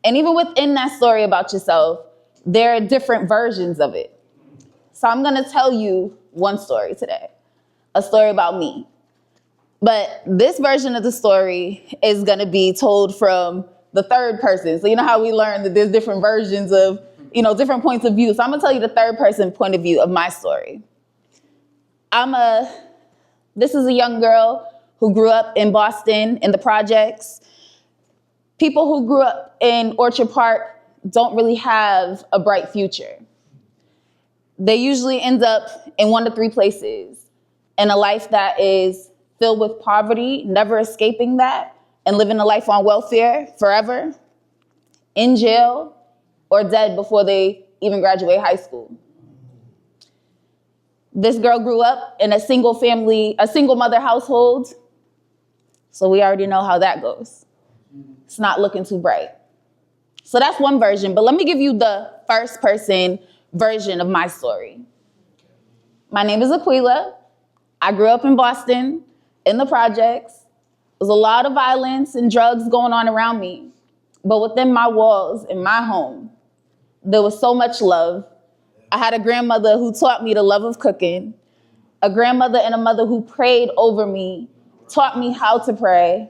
And even within that story about yourself, there are different versions of it. So I'm gonna tell you one story today, a story about me. But this version of the story is gonna be told from the third person. So you know how we learned that there's different versions of, different points of view. So I'm gonna tell you the third person point of view of my story. This is a young girl who grew up in Boston in the projects. People who grew up in Orchard Park don't really have a bright future. They usually end up in 1 to 3 places, in a life that is filled with poverty, never escaping that, and living a life on welfare forever, in jail, or dead before they even graduate high school. This girl grew up in a single mother household, so we already know how that goes. It's not looking too bright. So that's one version, but let me give you the first person version of my story. My name is Aquila. I grew up in Boston, in the projects. There's a lot of violence and drugs going on around me, but within my walls, in my home, there was so much love. I had a grandmother who taught me the love of cooking, a grandmother and a mother who prayed over me, taught me how to pray,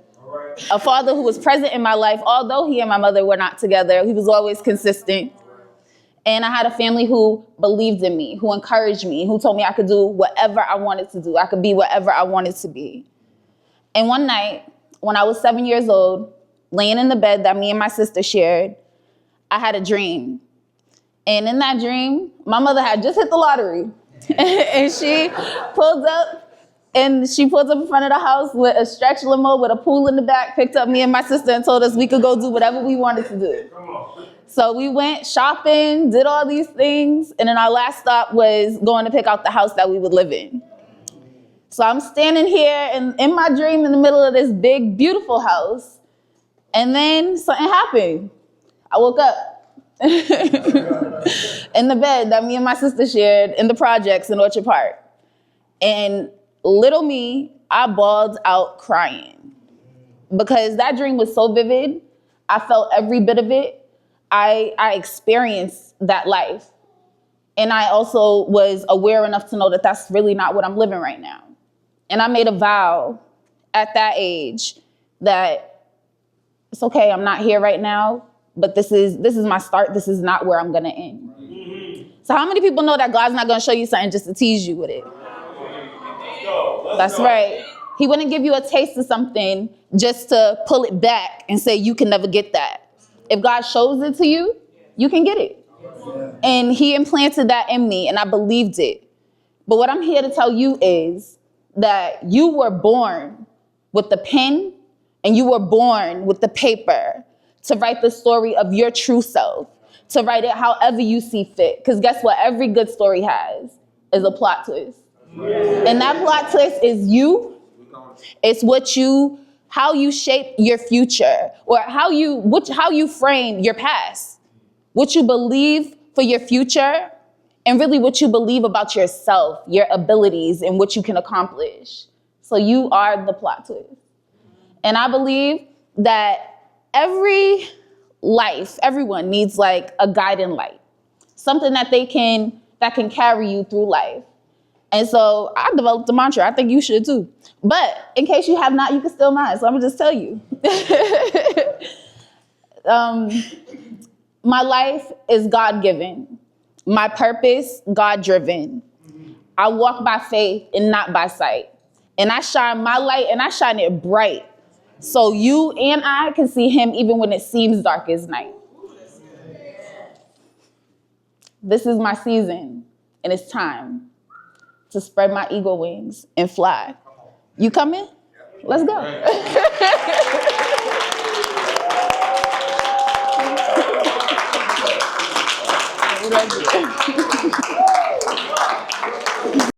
a father who was present in my life, although he and my mother were not together. He was always consistent. And I had a family who believed in me, who encouraged me, who told me I could do whatever I wanted to do. I could be whatever I wanted to be. And one night, when I was 7 years old, laying in the bed that me and my sister shared, I had a dream. And in that dream, my mother had just hit the lottery. And she pulled up in front of the house with a stretch limo with a pool in the back, picked up me and my sister and told us we could go do whatever we wanted to do. So we went shopping, did all these things, and then our last stop was going to pick out the house that we would live in. So I'm standing here in my dream in the middle of this big, beautiful house, and then something happened. I woke up in the bed that me and my sister shared in the projects in Orchard Park. And little me, I bawled out crying because that dream was so vivid. I felt every bit of it. I experienced that life. And I also was aware enough to know that that's really not what I'm living right now. And I made a vow at that age that it's okay, I'm not here right now, but this is my start. This is not where I'm gonna end. Mm-hmm. So how many people know that God's not gonna show you something just to tease you with it? That's right. He wouldn't give you a taste of something just to pull it back and say you can never get that. If God shows it to you, you can get it. And he implanted that in me, and I believed it. But what I'm here to tell you is that you were born with the pen and you were born with the paper to write the story of your true self, to write it however you see fit. Because guess what? Every good story has is a plot twist. And that plot twist is you. It's how you shape your future, or how you frame your past, what you believe for your future, and really what you believe about yourself, your abilities, and what you can accomplish. So you are the plot twist. And I believe that everyone needs like a guiding light, something that can carry you through life. And so I developed a mantra. I think you should too. But in case you have not, you can steal mine. So I'm gonna just tell you. My life is God-given. My purpose, God-driven. I walk by faith and not by sight. And I shine my light and I shine it bright. So you and I can see him even when it seems dark as night. This is my season, and it's time to spread my eagle wings and fly. You coming? Let's go.